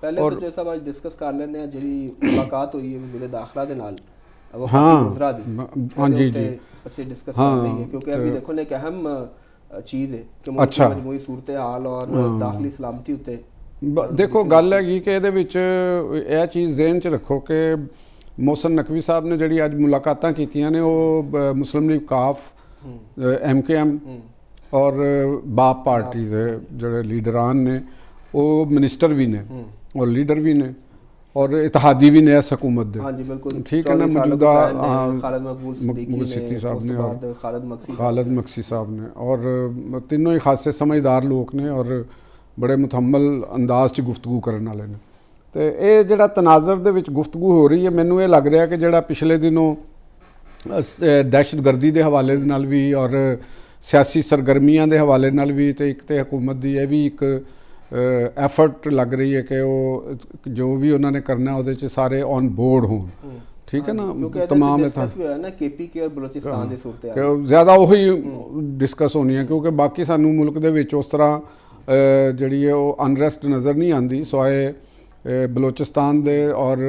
ਪਹਿਲੇ ਤਾਂ ਜੈਸਾ ਅੱਜ ਡਿਸਕਸ ਕਰ ਲੈਂਦੇ ਆ ਜਿਹੜੀ ਮੁਲਾਕਾਤ ਹੋਈ ਹੈ ਵਜ਼ੀਰ ਦਾਖਲਾ ਦੇ ਨਾਲ हाँ जी जी ਅਸੀਂ ਡਿਸਕਸ ਕਰ ਰਹੀ ਹੈ ਕਿਉਂਕਿ ਅਭੀ ਦੇਖੋ ਇੱਕ ਅਹਿਮ ਚੀਜ਼ ਹੈ ਕਿ ਮਜਮੂਈ ਸੂਰਤ ਹਾਲ ਔਰ ਦਾਖਲੀ ਸਲਾਮਤੀ ਉੱਤੇ ਦੇਖੋ ਗੱਲ ਹੈਗੀ ਕਿ ਇਹਦੇ ਵਿੱਚ ਇਹ ਚੀਜ਼ ਜ਼ਿਹਨ 'ਚ ਰੱਖੋ ਕਿ ਮੋਹਸਨ ਨਕਵੀ ਸਾਹਿਬ ਨੇ ਜਿਹੜੀ ਅੱਜ ਮੁਲਾਕਾਤਾਂ ਕੀਤੀਆਂ ਨੇ ਉਹ ਮੁਸਲਿਮ ਲੀਗ ਕਾਫ MKM ਔਰ ਬਾਪ ਪਾਰਟੀ ਦੇ ਜਿਹੜੇ ਲੀਡਰਾਨ ਨੇ ਉਹ ਮਿਨਿਸਟਰ ਵੀ ਨੇ ਔਰ ਲੀਡਰ ਵੀ ਨੇ और इतिहादी भी ने इस हुकूमत दे। हाँ जी बिल्कुल ठीक है ना मौजूदा मकबूल सिद्दीकी साहब ने और खालिद मक्सी साहब ने और तीनों ही खासे समझदार लोग ने और बड़े मुतहम्मल अंदाज च गुफ्तगू करने वाले ने। तो ये जिहड़ा तनाज़र दे विच गुफ्तगू हो रही है मैनू ये लग रहा कि जिहड़ा पिछले दिनों दहशतगर्दी के हवाले दे नाल भी और सियासी सरगर्मियां के हवाले नाल भी तो एक तो हुकूमत की यह भी एक एफर्ट लग रही है कि वो जो भी उन्होंने करना है वो सारे ऑन बोर्ड हों। ठीक है ना तमाम ज़्यादा वही डिस्कस होनी है क्योंकि बाकी सानू मुल्क दे विच उस तरह जिहड़ी है वो अनरेस्ट नज़र नहीं आती सिवाए बलोचिस्तान दे और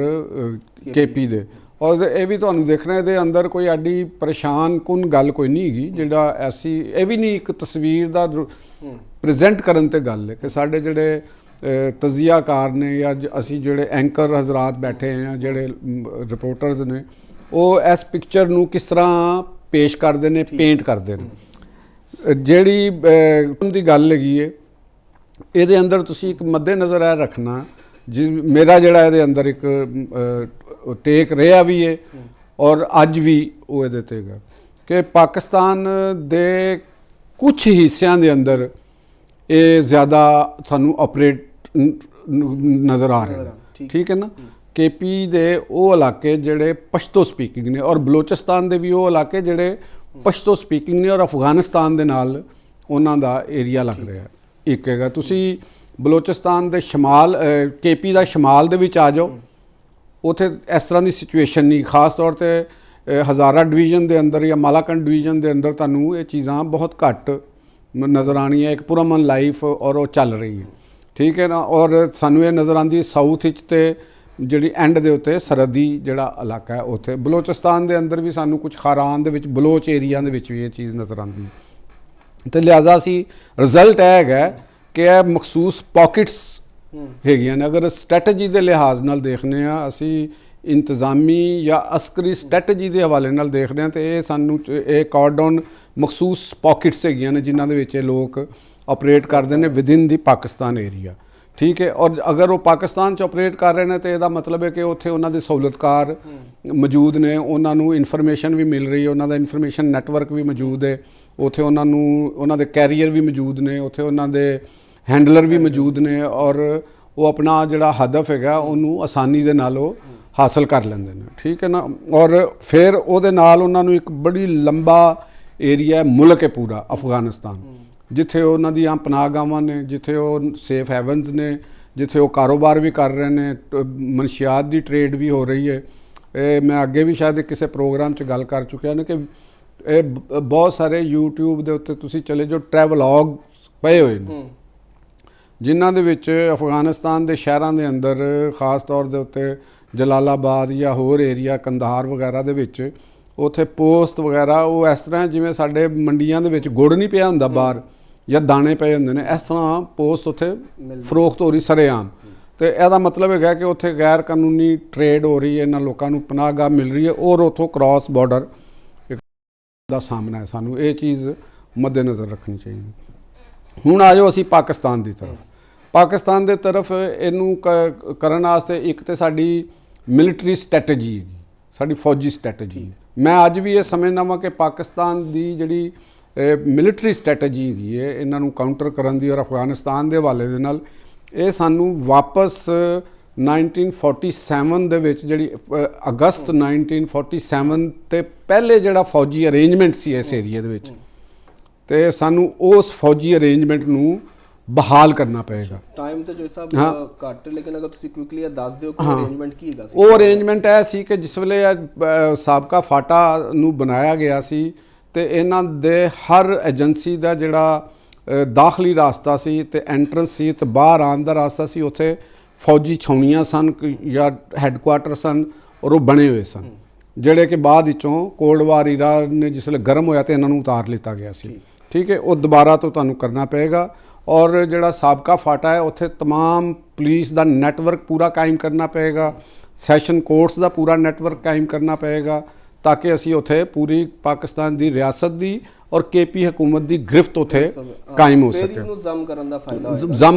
KP दे और ये भी तुहानू देखना ये अंदर कोई एडी परेशान कुन गल कोई नहीं हैगी जिहड़ा ऐसी ये भी नहीं एक तस्वीर दा प्रेजेंट करन ते गल है कि साडे जिहड़े तजियाकार ने या असी जिहड़े एंकर हजरात बैठे हैं जिहड़े रिपोर्टर्स ने वो इस पिक्चर नू किस तरह पेश करते हैं पेंट करते हैं जिहड़ी दी गल हैगी है इहदे अंदर तुसी एक मद्देनज़र है रखना जी मेरा जिहड़ा इहदे अंदर एक टेक रहा भी है और अज भी वो इहदे ते है कि पाकिस्तान दे कुछ हिस्सों के अंदर ये ज़्यादा सानू ऑपरेट नज़र आ रहे हैं। ठीक है ना KP दे वो इलाके जिहड़े पश्तो स्पीकिंग ने और बलोचिस्तान दे भी वो इलाके जिहड़े पश्तो स्पीकिंग ने और अफगानिस्तान दे नाल उन्हां दा एरिया लग रहा है एक हैगा तुसी बलोचिस्तान दे शमाल KP दा शमाल दे विच आ जाओ उत्थे इस तरह की सिचुएशन नहीं खास तौर पर हज़ारा डिवीजन के अंदर या मालाकंड डिवीजन के अंदर तुहानू ये चीज़ां बहुत घट नज़र आनी है एक पुरअमन लाइफ और वो चल रही है। ठीक है ना और सानू ये नज़र आती साउथ ते जिहड़ी एंड दे उत्ते सरहदी जिहड़ा इलाका है उत्थे बलोचिस्तान के अंदर भी सानू कुछ खारान दे विच बलोच एरिया दे विच भी ये चीज़ नज़र आती है तो लिहाजा असी रिजल्ट है कि मखसूस पॉकेट्स हैगियां ने अगर स्ट्रैटेजी के लिहाज नाल देखने असी इंतजामी या अस्करी स्ट्रैटेजी के हवाले नाल देखने हैं तो ये सानू एक कॉर्डन मखसूस पॉकेट्स हैगियां ने जिन्हां दे विच लोग ऑपरेट करते हैं with in the Pakistan area. ठीक है और अगर वो पाकिस्तान च ऑपरेट कर रहे हैं तो यह मतलब है कि उत्थे उन्हां दे सहूलतकार मौजूद ने उन्हां नूं इन्फॉर्मेशन भी मिल रही है उन्हां दा इन्फॉर्मेशन नैटवर्क भी मौजूद है उत्थे उन्हां नूं उन्हां दे कैरियर भी मौजूद ने उत्थे उन्हां दे हैंडलर भी मौजूद ने और वो अपना जिहड़ा हदफ है उन्होंने आसानी दे नाल हासिल कर लेंदे ने। ठीक है ना और फिर उहदे नाल उन्हां नूं एक बड़ी लंबा एरिया मुल्क है पूरा अफगानिस्तान जिथे उन्हां दीआं पनाहगाहां ने जिथे वो सेफ हैवन्स ने जिथे वो कारोबार भी कर रहे हैं मनशियात की ट्रेड भी हो रही है। मैं अगे भी शायद किसी प्रोग्राम च गल कर चुकिया ने कि बहुत सारे यूट्यूब के उत्ते तुसीं चले जो ट्रैवलॉग पए हुए हैं जिन्हां दे विच अफगानिस्तान के शहरों के अंदर खास तौर के उत्ते जलालाबाद या होर एरिया कंधार वगैरह दे विच उत्थे पोस्ट वगैरह वो इस तरह जिवें साडे मंडियां दे विच गुड़ नहीं पिया हुंदा बाहर या दाने पे हुंदे ने इस तरह पोस्ट उत्थे फरोख्त हो रही सरेआम तो यदा मतलब है कि उत्थे गैर कानूनी ट्रेड हो रही है इन्हां लोकां नूं पनाहगाह मिल रही है और उत्थों क्रॉस बॉर्डर दा सामना है सानूं ये चीज़ मद्देनज़र रखनी चाहिए। हुण आ जाओ असीं पाकिस्तान की तरफ पाकिस्तान के तरफ इनू करन वास्ते एक तो साडी मिलिटरी स्ट्रैटेजी है साडी फौजी स्ट्रैटेजी है। मैं अज भी ये समझना वा कि पाकिस्तान की जिहड़ी मिलिटरी स्ट्रैटेजी है इन्हां नूं काउंटर करन दी और अफगानिस्तान के हवाले दे नाल ये सानू वापस 1947 दे विच जिहड़ी अगस्त 1947 ते पहले जिहड़ा फौजी अरेंजमेंट सी इस एरिए दे विच ते सानू उस फौजी अरेंजमेंट नूं बहाल करना पएगा। टाइम तो जो साहब घट लेकिन अगर तुसीं क्विकली दस दिओ कि अरेंजमेंट की हैगा सी वो अरेंजमेंट है सी कि जिस वेले साबका फाटा नूं बनाया गया सी ते इन्हां दे हर एजेंसी दा जिहड़ा दाखली रास्ता सी ते एंट्रेंस सी ते बाहर आउण दा रास्ता सी उत्थे ਫੌਜੀ ਛਾਉਣੀਆਂ ਸਨ ਜਾਂ ਹੈੱਡਕੁਆਟਰ ਸਨ, ਔਰ ਉਹ ਬਣੇ ਹੋਏ ਸਨ, ਜਿਹੜੇ ਕਿ ਬਾਅਦ ਵਿੱਚੋਂ ਕੋਲਡ ਵਾਰ ਈਰਾ ਨੇ ਜਿਸਲੇ ਗਰਮ ਹੋਇਆ ਤਾਂ ਇਹਨਾਂ ਨੂੰ ਉਤਾਰ ਲਿੱਤਾ ਗਿਆ ਸੀ। ਠੀਕ ਹੈ, ਉਹ ਦੁਬਾਰਾ ਤੋਂ ਤੁਹਾਨੂੰ ਕਰਨਾ ਪਏਗਾ। ਔਰ ਜਿਹੜਾ ਸਾਬਕਾ ਫਾਟਾ ਹੈ ਉੱਥੇ तमाम ਪੁਲਿਸ ਦਾ ਨੈਟਵਰਕ ਪੂਰਾ ਕਾਇਮ ਕਰਨਾ ਪਏਗਾ, ਸੈਸ਼ਨ ਕੋਰਟਸ ਦਾ ਪੂਰਾ ਨੈਟਵਰਕ ਕਾਇਮ ਕਰਨਾ ਪਏਗਾ, ਤਾਂ ਕਿ ਅਸੀਂ ਉੱਥੇ ਪੂਰੀ ਪਾਕਿਸਤਾਨ ਦੀ ਰਿਆਸਤ ਦੀ ਔਰ KP ਹਕੂਮਤ ਦੀ ਗ੍ਰਿਫਤ ਉੱਥੇ ਕਾਇਮ ਹੋ ਸਕੇ, ਜ਼ਮ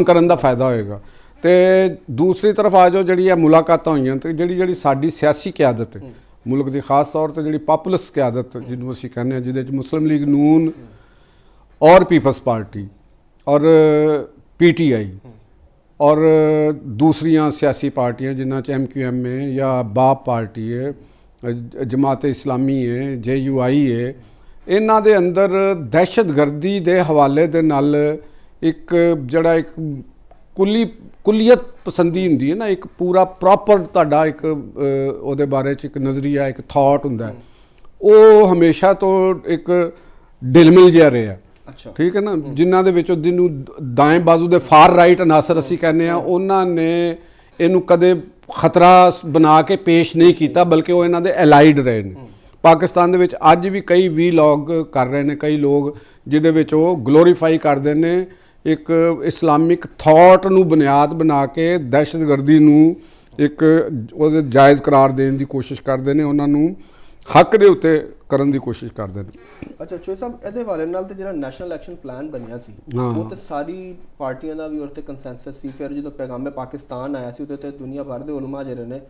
ਕਰਨ ਦਾ ਫਾਇਦਾ ਹੋਏਗਾ। ਤੇ ਦੂਸਰੀ ਤਰਫ ਆ ਜਾਓ, ਜਿਹੜੀ ਇਹ ਮੁਲਾਕਾਤਾਂ ਹੋਈਆਂ ਤੇ ਜਿਹੜੀ ਸਾਡੀ ਸਿਆਸੀ ਕਿਆਦਤ ਹੈ ਮੁਲਕ ਦੀ, ਖਾਸ ਤੌਰ ਤੇ ਜਿਹੜੀ ਪਾਪੂਲਸ ਕਿਆਦਤ ਜਿਹਨੂੰ ਅਸੀਂ ਕਹਿੰਦੇ ਹਾਂ, ਜਿਹਦੇ 'ਚ ਮੁਸਲਿਮ ਲੀਗ ਨੂਨ ਔਰ ਪੀਪਲਸ ਪਾਰਟੀ ਔਰ PTI ਔਰ ਦੂਸਰੀਆਂ ਸਿਆਸੀ ਪਾਰਟੀਆਂ ਜਿਨ੍ਹਾਂ 'ਚ MQM ਹੈ ਜਾਂ ਬਾਪ ਪਾਰਟੀ ਹੈ, ਜਮਾਤ ਇਸਲਾਮੀ ਹੈ, JUI ਹੈ, ਇਹਨਾਂ ਦੇ ਅੰਦਰ ਦਹਿਸ਼ਤਗਰਦੀ ਦੇ ਹਵਾਲੇ ਦੇ ਨਾਲ ਇੱਕ ਜਿਹੜਾ ਇੱਕ ਕੁੱਲੀਅਤ ਪਸੰਦੀ ਹੁੰਦੀ ਹੈ ਨਾ, ਇੱਕ ਪੂਰਾ ਪ੍ਰੋਪਰ ਤੁਹਾਡਾ ਇੱਕ ਉਹਦੇ ਬਾਰੇ 'ਚ ਇੱਕ ਨਜ਼ਰੀਆ, ਇੱਕ ਥਾਟ ਹੁੰਦਾ, ਉਹ ਹਮੇਸ਼ਾ ਤੋਂ ਇੱਕ ਢਿਲਮਿਲ ਜਿਹਾ ਰਿਹਾ। ਠੀਕ ਹੈ ਨਾ, ਜਿਨ੍ਹਾਂ ਦੇ ਵਿੱਚੋਂ ਜਿਹਨੂੰ ਦਾएं ਬਾਜ਼ੂ ਦੇ ਫਾਰ ਰਾਈਟ ਅਨਾਸਰ ਅਸੀਂ ਕਹਿੰਦੇ ਹਾਂ, ਉਹਨਾਂ ਨੇ ਇਹਨੂੰ ਕਦੇ ਖਤਰਾ ਬਣਾ ਕੇ ਪੇਸ਼ ਨਹੀਂ ਕੀਤਾ, ਬਲਕਿ ਉਹ ਇਹਨਾਂ ਦੇ ਐਲਾਈਡ ਰਹੇ ਨੇ। ਪਾਕਿਸਤਾਨ ਦੇ ਵਿੱਚ ਅੱਜ ਵੀ ਕਈ ਵੀਲੌਗ ਕਰ ਰਹੇ ਨੇ ਕਈ ਲੋਕ, ਜਿਹਦੇ ਵਿੱਚ ਉਹ ਗਲੋਰੀਫਾਈ ਕਰਦੇ ਨੇ ਇੱਕ ਇਸਲਾਮਿਕ ਥਾਟ ਨੂੰ ਬੁਨਿਆਦ ਬਣਾ ਕੇ ਦਹਿਸ਼ਤਗਰਦੀ ਨੂੰ ਇੱਕ ਉਹਦੇ ਜਾਇਜ਼ ਕਰਾਰ ਦੇਣ ਦੀ ਕੋਸ਼ਿਸ਼ ਕਰਦੇ ਨੇ, ਉਹਨਾਂ ਨੂੰ ਹੱਕ ਦੇ ਉੱਤੇ ਕਰਨ ਦੀ ਕੋਸ਼ਿਸ਼ ਕਰਦੇ ਨੇ। ਅੱਛਾ ਚੋਏ ਸਾਹਿਬ, ਇਹਦੇ ਵਾਲੇ ਨਾਲ ਤੇ ਜਿਹੜਾ ਨੈਸ਼ਨਲ ਐਕਸ਼ਨ ਪਲਾਨ ਬਣਿਆ ਸੀ ਉਹ ਤੇ ਸਾਰੀ ਪਾਰਟੀਆਂ ਦਾ ਵੀ ਉਹਦੇ ਤੇ ਕੰਸੈਂਸਸ ਸੀ। ਫਿਰ ਜਦੋਂ ਪੈਗਾਮੇ ਪਾਕਿਸਤਾਨ ਆਇਆ ਸੀ ਉਹਦੇ ਤੇ ਦੁਨੀਆ ਭਰ ਦੇ ਉਲਮਾ ਜਿਹੜੇ ਨੇ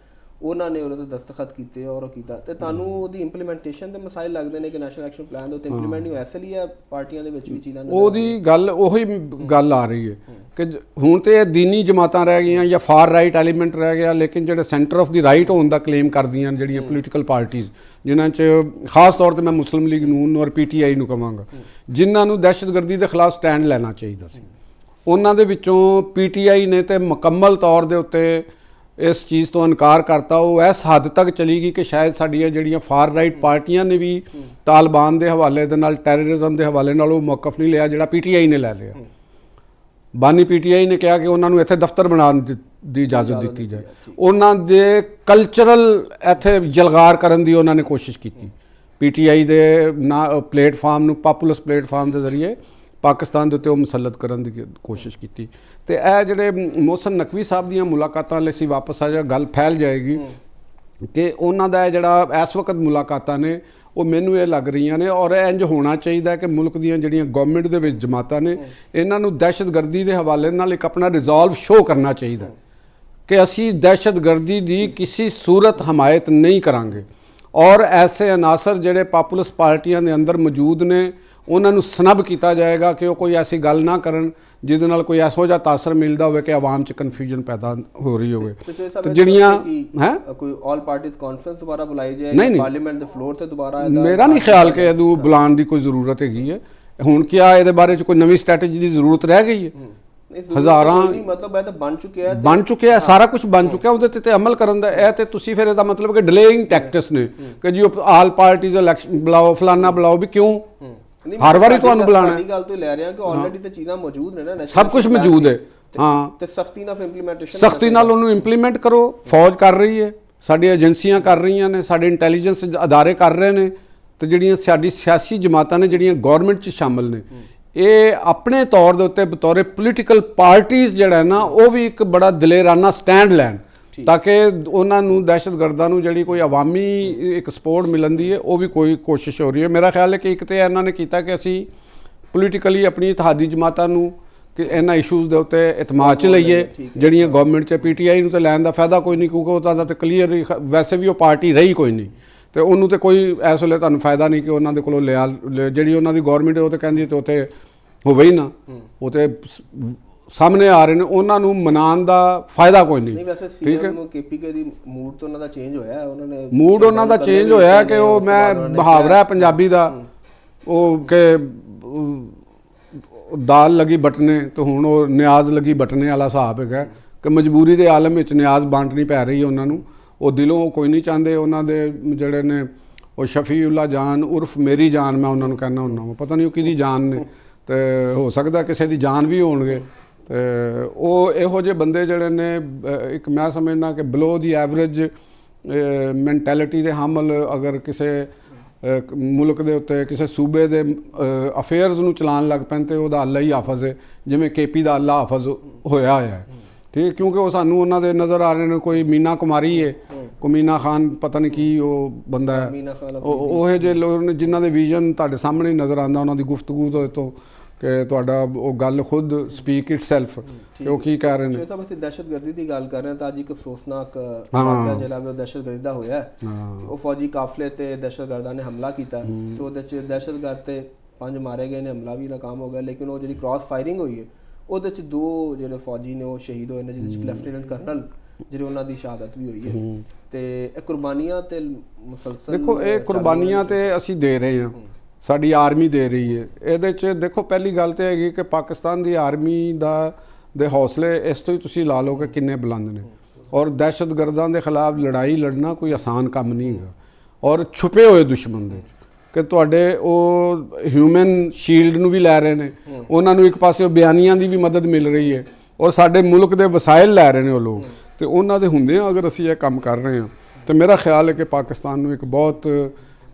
ਉਹਨਾਂ ਨੇ ਉਹਦੇ ਤੇ ਦਸਤਖਤ ਕੀਤੇ ਔਰ ਉਹ ਕੀਤਾ, ਤੇ ਤੁਹਾਨੂੰ ਉਹਦੀ ਇੰਪਲੀਮੈਂਟੇਸ਼ਨ ਦੇ ਮਸਾਇਲ ਲੱਗਦੇ ਨੇ ਕਿ ਨੈਸ਼ਨਲ ਐਕਸ਼ਨ ਪਲਾਨ ਦੇ ਉੱਤੇ ਇੰਪਲੀਮੈਂਟ ਨਹੀਂ ਹੋਇਆ, ਇਸ ਲਈ ਇਹ ਪਾਰਟੀਆਂ ਦੇ ਵਿੱਚ ਵੀ ਚੀਜ਼ਾਂ ਉਹਦੀ ਗੱਲ ਉਹੀ ਗੱਲ ਆ ਰਹੀ ਹੈ ਕਿ ਹੁਣ ਤੇ ਇਹ ਦੀਨੀ ਜਮਾਤਾਂ ਰਹਿ ਗਈਆਂ ਜਾਂ ਫਾਰ ਰਾਈਟ ਐਲੀਮੈਂਟ ਰਹਿ ਗਿਆ, ਲੇਕਿਨ ਜਿਹੜੇ ਸੈਂਟਰ ਆਫ ਦੀ ਰਾਈਟ ਹੋਣ ਦਾ ਕਲੇਮ ਕਰਦੀਆਂ ਜਿਹੜੀਆਂ ਪੋਲੀਟੀਕਲ ਪਾਰਟੀਜ਼, ਜਿਨ੍ਹਾਂ 'ਚ ਖਾਸ ਤੌਰ ਤੇ ਮੈਂ ਮੁਸਲਿਮ ਲੀਗ ਨੂਨ ਔਰ PTI ਨੂੰ ਕਹਾਂਗਾ, ਜਿਨ੍ਹਾਂ ਨੂੰ ਦਹਿਸ਼ਤਗਰਦੀ ਦੇ ਖਿਲਾਫ ਸਟੈਂਡ ਲੈਣਾ ਚਾਹੀਦਾ ਸੀ, ਉਹਨਾਂ ਦੇ ਵਿੱਚੋਂ PTI ਨੇ ਤੇ ਮੁਕੰਮਲ ਤੌਰ ਦੇ ਉੱਤੇ ਇਸ ਚੀਜ਼ ਤੋਂ ਇਨਕਾਰ ਕਰਤਾ। ਉਹ ਇਸ ਹੱਦ ਤੱਕ ਚਲੀ ਗਈ ਕਿ ਸ਼ਾਇਦ ਸਾਡੀਆਂ ਜਿਹੜੀਆਂ ਫਾਰ ਰਾਈਟ ਪਾਰਟੀਆਂ ਨੇ ਵੀ ਤਾਲਿਬਾਨ ਦੇ ਹਵਾਲੇ ਦੇ ਨਾਲ, ਟੈਰਰਿਜ਼ਮ ਦੇ ਹਵਾਲੇ ਨਾਲ ਉਹ ਮੌਕਫ ਨਹੀਂ ਲਿਆ ਜਿਹੜਾ PTI ਨੇ ਲੈ ਲਿਆ। ਬਾਨੀ PTI ਨੇ ਕਿਹਾ ਕਿ ਉਹਨਾਂ ਨੂੰ ਇੱਥੇ ਦਫ਼ਤਰ ਬਣਾਉਣ ਦੀ ਇਜਾਜ਼ਤ ਦਿੱਤੀ ਜਾਏ, ਉਹਨਾਂ ਦੇ ਕਲਚਰਲ ਇੱਥੇ ਜਲਗਾਰ ਕਰਨ ਦੀ ਉਹਨਾਂ ਨੇ ਕੋਸ਼ਿਸ਼ ਕੀਤੀ। PTI ਦੇ ਪਲੇਟਫਾਰਮ ਨੂੰ ਪਾਪੂਲਸ ਪਲੇਟਫਾਰਮ ਦੇ ਜ਼ਰੀਏ ਪਾਕਿਸਤਾਨ ਦੇ ਉੱਤੇ ਉਹ ਮੁਸਲਤ ਕਰਨ ਦੀ ਕੋਸ਼ਿਸ਼ ਕੀਤੀ। ਤੇ ਇਹ ਜਿਹੜੇ ਮੋਹਸਨ ਨਕਵੀ ਸਾਹਿਬ ਦੀਆਂ ਮੁਲਾਕਾਤਾਂ ਲਈ ਅਸੀਂ ਵਾਪਸ ਆ ਜਾ, ਗੱਲ ਫੈਲ ਜਾਏਗੀ ਕਿ ਉਹਨਾਂ ਦਾ ਜਿਹੜਾ ਇਸ ਵਕਤ ਮੁਲਾਕਾਤਾਂ ਨੇ ਉਹ ਮੈਨੂੰ ਇਹ ਲੱਗ ਰਹੀਆਂ ਨੇ, ਔਰ ਇੰਜ ਹੋਣਾ ਚਾਹੀਦਾ ਕਿ ਮੁਲਕ ਦੀਆਂ ਜਿਹੜੀਆਂ ਗਵਰਨਮੈਂਟ ਦੇ ਵਿੱਚ ਜਮਾਤਾਂ ਨੇ ਇਹਨਾਂ ਨੂੰ ਦਹਿਸ਼ਤਗਰਦੀ ਦੇ ਹਵਾਲੇ ਨਾਲ ਇੱਕ ਆਪਣਾ ਰਿਜ਼ੋਲਵ ਸ਼ੋਅ ਕਰਨਾ ਚਾਹੀਦਾ ਕਿ ਅਸੀਂ ਦਹਿਸ਼ਤਗਰਦੀ ਦੀ ਕਿਸੇ ਸੂਰਤ ਹਮਾਇਤ ਨਹੀਂ ਕਰਾਂਗੇ, ਔਰ ਐਸੇ ਅਨਾਸਰ ਜਿਹੜੇ ਪਾਪੂਲਸ ਪਾਰਟੀਆਂ ਦੇ ਅੰਦਰ ਮੌਜੂਦ ਨੇ ਉਹਨਾਂ ਨੂੰ ਸਨਬ ਕੀਤਾ ਜਾਏਗਾ ਕਿ ਉਹ ਕੋਈ ਐਸੀ ਗੱਲ ਨਾ ਕਰਨ ਜਿਹਦੇ ਨਾਲ ਕੋਈ ਇਹੋ ਜਿਹਾ ਤਾਸਰ ਮਿਲਦਾ ਹੋਵੇ ਕਿ ਆਵਾਮ 'ਚ ਕਨਫਿਊਜ਼ਨ ਪੈਦਾ ਹੋ ਰਹੀ ਹੋਵੇ। ਤੇ ਜਿਹੜੀਆਂ ਹੈ ਕੋਈ ਆਲ ਪਾਰਟੀਜ਼ ਕਾਨਫਰੰਸ ਦੁਬਾਰਾ ਬੁਲਾਈ ਜਾਏ ਪਾਰਲੀਮੈਂਟ ਦੇ ਫਲੋਰ ਤੇ ਦੁਬਾਰਾ, ਮੇਰਾ ਨਹੀਂ ਖਿਆਲ ਕਿ ਇਹਨੂੰ ਬੁਲਾਉਣ ਦੀ ਕੋਈ ਜ਼ਰੂਰਤ ਹੈਗੀ ਹੈ। ਹੁਣ ਕਿਆ ਇਹਦੇ ਬਾਰੇ 'ਚ ਕੋਈ ਨਵੀਂ ਸਟ੍ਰੈਟਜੀ ਦੀ ਜ਼ਰੂਰਤ ਰਹਿ ਗਈ ਹੈ? ਹਜ਼ਾਰਾਂ ਮਤਲਬ ਇਹ ਤਾਂ ਬਣ ਚੁੱਕਿਆ ਸਾਰਾ ਕੁਝ ਬਣ ਚੁੱਕਿਆ, ਉਹਦੇ ਤੇ ਅਮਲ ਕਰਨ ਦਾ ਇਹ ਤੇ ਤੁਸੀਂ ਫਿਰ ਇਹਦਾ ਮਤਲਬ ਕਿ ਡਿਲੇਇੰਗ ਟੈਕਟਿਕਸ ਨੇ ਕਿ ਜੀ ਆਲ ਪਾਰਟੀਜ਼ ਇਲੈਕਸ਼ਨ ਬੁਲਾਓ, ਫਲਾਨਾ ਬੁਲਾਓ, ਵੀ ਕਿਉਂ ਹਰ ਵਾਰੀ ਤੁਹਾਨੂੰ ਬੁਲਾਣਾ? ਗੱਲ ਤੋਂ ਲੈ ਰਿਹਾ ਕਿ ਆਲਰੇਡੀ ਤੇ ਚੀਜ਼ਾਂ ਮੌਜੂਦ ਨੇ ਨਾ, ਸਭ ਕੁਝ ਮੌਜੂਦ ਹੈ। ਹਾਂ, ਤੇ ਸਖਤੀ ਨਾਲ ਉਹਨੂੰ ਇੰਪਲੀਮੈਂਟ ਕਰੋ। ਫੌਜ ਕਰ ਰਹੀ ਹੈ, ਸਾਡੀਆਂ ਏਜੰਸੀਆਂ ਕਰ ਰਹੀਆਂ ਨੇ, ਸਾਡੇ ਇੰਟੈਲੀਜੈਂਸ ਅਦਾਰੇ ਕਰ ਰਹੇ ਨੇ, ਤੇ ਜਿਹੜੀਆਂ ਸਾਡੀ ਸਿਆਸੀ ਜਮਾਤਾਂ ਨੇ ਜਿਹੜੀਆਂ ਗਵਰਨਮੈਂਟ 'ਚ ਸ਼ਾਮਲ ਨੇ, ਇਹ ਆਪਣੇ ਤੌਰ ਦੇ ਉੱਤੇ ਬਤੌਰੇ ਪੋਲੀਟੀਕਲ ਪਾਰਟੀਜ਼ ਜਿਹੜਾ ਨਾ ਉਹ ਵੀ ਇੱਕ ਬੜਾ ਦਲੇਰਾਨਾ ਸਟੈਂਡ ਲੈਣ, ਤਾਂ ਕਿ ਉਹਨਾਂ ਨੂੰ ਦਹਿਸ਼ਤਗਰਦਾਂ ਨੂੰ ਜਿਹੜੀ ਕੋਈ ਅਵਾਮੀ ਇੱਕ ਸਪੋਰਟ ਮਿਲਣ ਦੀ ਹੈ ਉਹ ਵੀ ਕੋਈ ਕੋਸ਼ਿਸ਼ ਹੋ ਰਹੀ ਹੈ। ਮੇਰਾ ਖਿਆਲ ਹੈ ਕਿ ਇੱਕ ਤਾਂ ਇਹਨਾਂ ਨੇ ਕੀਤਾ ਕਿ ਅਸੀਂ ਪੋਲੀਟੀਕਲੀ ਆਪਣੀ ਇਤਿਹਾਦੀ ਜਮਾਤਾਂ ਨੂੰ ਕਿ ਇਹਨਾਂ ਇਸ਼ੂਜ਼ ਦੇ ਉੱਤੇ ਇਤਮਾਦ 'ਚ ਲਈਏ, ਜਿਹੜੀਆਂ ਗਵਰਨਮੈਂਟ 'ਚ PTI ਨੂੰ ਤਾਂ ਲੈਣ ਦਾ ਫਾਇਦਾ ਕੋਈ ਨਹੀਂ, ਕਿਉਂਕਿ ਉਹਦਾ ਤਾਂ ਕਲੀਅਰ ਵੈਸੇ ਵੀ ਉਹ ਪਾਰਟੀ ਰਹੀ ਕੋਈ ਨਹੀਂ, ਤੇ ਉਹਨੂੰ ਤਾਂ ਕੋਈ ਇਸ ਵੇਲੇ ਤੁਹਾਨੂੰ ਫਾਇਦਾ ਨਹੀਂ ਕਿ ਉਹਨਾਂ ਦੇ ਕੋਲੋਂ ਲਿਆ, ਜਿਹੜੀ ਉਹਨਾਂ ਦੀ ਗਵਰਨਮੈਂਟ ਉਹ ਤਾਂ ਕਹਿੰਦੀ ਤੇ ਉੱਥੇ ਹੋਵੇ ਹੀ ਨਾ, ਉਹ ਤੇ ਸਾਹਮਣੇ ਆ ਰਹੇ ਨੇ, ਉਹਨਾਂ ਨੂੰ ਮਨਾਉਣ ਦਾ ਫਾਇਦਾ ਕੋਈ ਨਹੀਂ। ਠੀਕ ਹੈ, KPK ਦੀ ਮੂਡ ਤੋਂ ਉਹਨਾਂ ਦਾ ਚੇਂਜ ਹੋਇਆ, ਉਹਨਾਂ ਨੇ ਮੂਡ ਉਹਨਾਂ ਦਾ ਚੇਂਜ ਹੋਇਆ ਕਿ ਉਹ ਮੈਂ ਮੁਹਾਵਰਾ ਪੰਜਾਬੀ ਦਾ ਉਹ ਕਿ ਦਾਲ ਲੱਗੀ ਬਟਨੇ ਤੇ ਹੁਣ ਉਹ ਨਿਆਜ਼ ਲੱਗੀ ਬਟਨੇ ਵਾਲਾ ਹਿਸਾਬ ਹੈਗਾ ਕਿ ਮਜਬੂਰੀ ਦੇ ਆਲਮ ਵਿੱਚ ਨਿਆਜ਼ ਬਾਂਟਣੀ ਪੈ ਰਹੀ ਹੈ ਉਹਨਾਂ ਨੂੰ। ਉਹ ਦਿਲੋਂ ਕੋਈ ਨਹੀਂ ਚਾਹੁੰਦੇ, ਉਹਨਾਂ ਦੇ ਜਿਹੜੇ ਨੇ ਉਹ ਸ਼ਫੀਉੱਲਾ ਜਾਨ ਉਰਫ ਮੇਰੀ ਜਾਨ ਮੈਂ ਉਹਨਾਂ ਨੂੰ ਕਹਿੰਦਾ ਹੁੰਦਾ, ਪਤਾ ਨਹੀਂ ਉਹ ਕਿਹਦੀ ਜਾਨ ਨੇ, ਤੇ ਹੋ ਸਕਦਾ ਕਿਸੇ ਦੀ ਜਾਨ ਵੀ ਹੋਣਗੇ, ਉਹ ਇਹੋ ਜਿਹੇ ਬੰਦੇ ਜਿਹੜੇ ਨੇ ਇੱਕ ਮੈਂ ਸਮਝਦਾ ਕਿ ਬਿਲੋ ਦੀ ਐਵਰੇਜ ਮੈਂਟੈਲਿਟੀ ਦੇ ਹਾਮਲ ਅਗਰ ਕਿਸੇ ਮੁਲਕ ਦੇ ਉੱਤੇ ਕਿਸੇ ਸੂਬੇ ਦੇ ਅਫੇਅਰਸ ਨੂੰ ਚਲਾਉਣ ਲੱਗ ਪੈਣ ਤੇ ਉਹਦਾ ਅੱਲਾ ਹੀ ਹਾਫਜ਼ ਹੈ, ਜਿਵੇਂ KP ਦਾ ਅੱਲਾ ਹਾਫਜ਼ ਹੋਇਆ ਹੈ। ਠੀਕ, ਕਿਉਂਕਿ ਉਹ ਸਾਨੂੰ ਉਹਨਾਂ ਦੇ ਨਜ਼ਰ ਆ ਰਹੇ ਨੇ, ਕੋਈ ਮੀਨਾ ਕੁਮਾਰੀ ਹੈ, ਕੋਈ ਮੀਨਾ ਖਾਨ ਪਤਾ ਨਹੀਂ ਕੀ ਉਹ ਬੰਦਾ ਹੈ, ਉਹ ਜਿਹੇ ਲੋਕ ਨੇ ਜਿਨ੍ਹਾਂ ਦੇ ਵਿਜ਼ਨ ਤੁਹਾਡੇ ਸਾਹਮਣੇ ਨਜ਼ਰ ਆਉਂਦਾ, ਉਹਨਾਂ ਦੀ ਗੁਫ਼ਤਗੂ ਤੋਂ ਕਿ ਤੁਹਾਡਾ ਉਹ ਗੱਲ ਖੁਦ ਸਪੀਕ ਇਟਸੈਲਫ ਕਿ ਉਹ ਕੀ ਕਹਿ ਰਹੇ ਨੇ। ਸਾਹਿਬ ਅਸੀਂ ਦਹਿਸ਼ਤਗਰਦੀ ਦੀ ਗੱਲ ਕਰ ਰਹੇ ਹਾਂ ਤਾਂ ਅੱਜ ਇੱਕ ਅਫਸੋਸਨਾਕ ਵਾਕਿਆ ਜਿਹੜਾ ਉਹ ਦਹਿਸ਼ਤਗਰਦੀ ਦਾ ਹੋਇਆ ਹੈ। ਉਹ ਫੌਜੀ ਕਾਫਲੇ ਤੇ ਦਹਿਸ਼ਤਗਰਦਾਂ ਨੇ ਹਮਲਾ ਕੀਤਾ ਤੇ ਉਹਦੇ 'ਚ ਦਹਿਸ਼ਤਗਰਦ ਤੇ 5 ਮਾਰੇ ਗਏ ਨੇ, ਹਮਲਾ ਵੀ ਨਾਕਾਮ ਹੋ ਗਿਆ, ਲੇਕਿਨ ਉਹ ਜਿਹੜੀ ਕ੍ਰਾਸ ਫਾਇਰਿੰਗ ਹੋਈ ਹੈ ਉਹਦੇ 'ਚ 2 ਜਿਹੜੇ ਫੌਜੀ ਨੇ ਉਹ ਸ਼ਹੀਦ ਹੋਏ ਨੇ, ਜਿਹਦੇ 'ਚ ਲੈਫਟੀਨੈਂਟ ਕਰਨਲ ਜਿਹੜੇ ਉਹਨਾਂ ਦੀ ਸ਼ਹਾਦਤ ਵੀ ਹੋਈ ਹੈ। ਤੇ ਇਹ ਕੁਰਬਾਨੀਆਂ ਤੇ ਮੁਸਲਸਲ ਦੇਖੋ ਇਹ ਕੁਰਬਾਨੀਆਂ ਤੇ ਅਸੀਂ ਦੇ ਰਹੇ ਹਾਂ, ਸਾਡੀ ਆਰਮੀ ਦੇ ਰਹੀ ਹੈ। ਇਹਦੇ 'ਚ ਦੇਖੋ ਪਹਿਲੀ ਗੱਲ ਤਾਂ ਹੈਗੀ ਕਿ ਪਾਕਿਸਤਾਨ ਦੀ ਆਰਮੀ ਦੇ ਹੌਸਲੇ ਇਸ ਤੋਂ ਹੀ ਤੁਸੀਂ ਲਾ ਲਓ ਕਿ ਕਿੰਨੇ ਬੁਲੰਦ ਨੇ, ਔਰ ਦਹਿਸ਼ਤਗਰਦਾਂ ਦੇ ਖਿਲਾਫ ਲੜਾਈ ਲੜਨਾ ਕੋਈ ਆਸਾਨ ਕੰਮ ਨਹੀਂ ਹੈਗਾ, ਔਰ ਛੁਪੇ ਹੋਏ ਦੁਸ਼ਮਣ ਦੇ ਕਿ ਤੁਹਾਡੇ ਉਹ ਹਿਊਮਨ ਸ਼ੀਲਡ ਨੂੰ ਵੀ ਲੈ ਰਹੇ ਨੇ, ਉਹਨਾਂ ਨੂੰ ਇੱਕ ਪਾਸੇ ਬਿਆਨੀਆਂ ਦੀ ਵੀ ਮਦਦ ਮਿਲ ਰਹੀ ਹੈ, ਔਰ ਸਾਡੇ ਮੁਲਕ ਦੇ ਵਸਾਇਲ ਲੈ ਰਹੇ ਨੇ ਉਹ ਲੋਕ, ਤੇ ਉਹਨਾਂ ਦੇ ਹੁੰਦਿਆਂ ਅਗਰ ਅਸੀਂ ਇਹ ਕੰਮ ਕਰ ਰਹੇ ਹਾਂ ਤਾਂ ਮੇਰਾ ਖਿਆਲ ਹੈ ਕਿ ਪਾਕਿਸਤਾਨ ਨੂੰ ਇੱਕ ਬਹੁਤ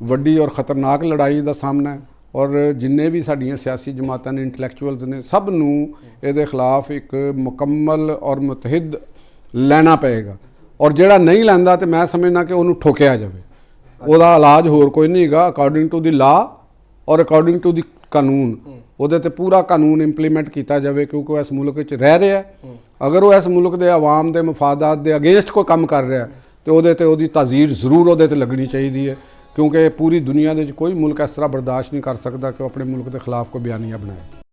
ਵੱਡੀ ਔਰ ਖਤਰਨਾਕ ਲੜਾਈ ਦਾ ਸਾਹਮਣਾ ਹੈ। ਔਰ ਜਿੰਨੇ ਵੀ ਸਾਡੀਆਂ ਸਿਆਸੀ ਜਮਾਤਾਂ ਨੇ, ਇੰਟੈਲੈਕਚੁਅਲਸ ਨੇ, ਸਭ ਨੂੰ ਇਹਦੇ ਖਿਲਾਫ ਇੱਕ ਮੁਕੰਮਲ ਔਰ ਮੁਤਹਿਦ ਲੈਣਾ ਪਏਗਾ, ਔਰ ਜਿਹੜਾ ਨਹੀਂ ਲੈਂਦਾ ਤੇ ਮੈਂ ਸਮਝਦਾ ਕਿ ਉਹਨੂੰ ਠੋਕਿਆ ਜਾਵੇ। ਉਹਦਾ ਇਲਾਜ ਹੋਰ ਕੋਈ ਨਹੀਂ ਹੈਗਾ, ਅਕੋਰਡਿੰਗ ਟੂ ਦੀ ਲਾ ਔਰ ਅਕੋਰਡਿੰਗ ਟੂ ਦੀ ਕਾਨੂੰਨ, ਉਹਦੇ ਤੇ ਪੂਰਾ ਕਾਨੂੰਨ ਇੰਪਲੀਮੈਂਟ ਕੀਤਾ ਜਾਵੇ, ਕਿਉਂਕਿ ਉਹ ਇਸ ਮੁਲਕ ਵਿੱਚ ਰਹਿ ਰਿਹਾ। ਅਗਰ ਉਹ ਇਸ ਮੁਲਕ ਦੇ ਆਵਾਮ ਦੇ ਮਫਾਦਾਤ ਦੇ ਅਗੇਂਸਟ ਕੋਈ ਕੰਮ ਕਰ ਰਿਹਾ ਤੇ ਉਹਦੇ ਤੇ ਉਹਦੀ ਤਾਜ਼ੀਰ ਜ਼ਰੂਰ ਉਹਦੇ ਤੇ ਲੱਗਣੀ ਚਾਹੀਦੀ ਹੈ, ਕਿਉਂਕਿ ਪੂਰੀ ਦੁਨੀਆ ਦੇ ਵਿੱਚ ਕੋਈ ਮੁਲਕ ਇਸ ਤਰ੍ਹਾਂ ਬਰਦਾਸ਼ਤ ਨਹੀਂ ਕਰ ਸਕਦਾ ਕਿ ਉਹ ਆਪਣੇ ਮੁਲਕ ਦੇ ਖਿਲਾਫ ਕੋਈ ਬਿਆਨੀਆ ਬਣਾਏ।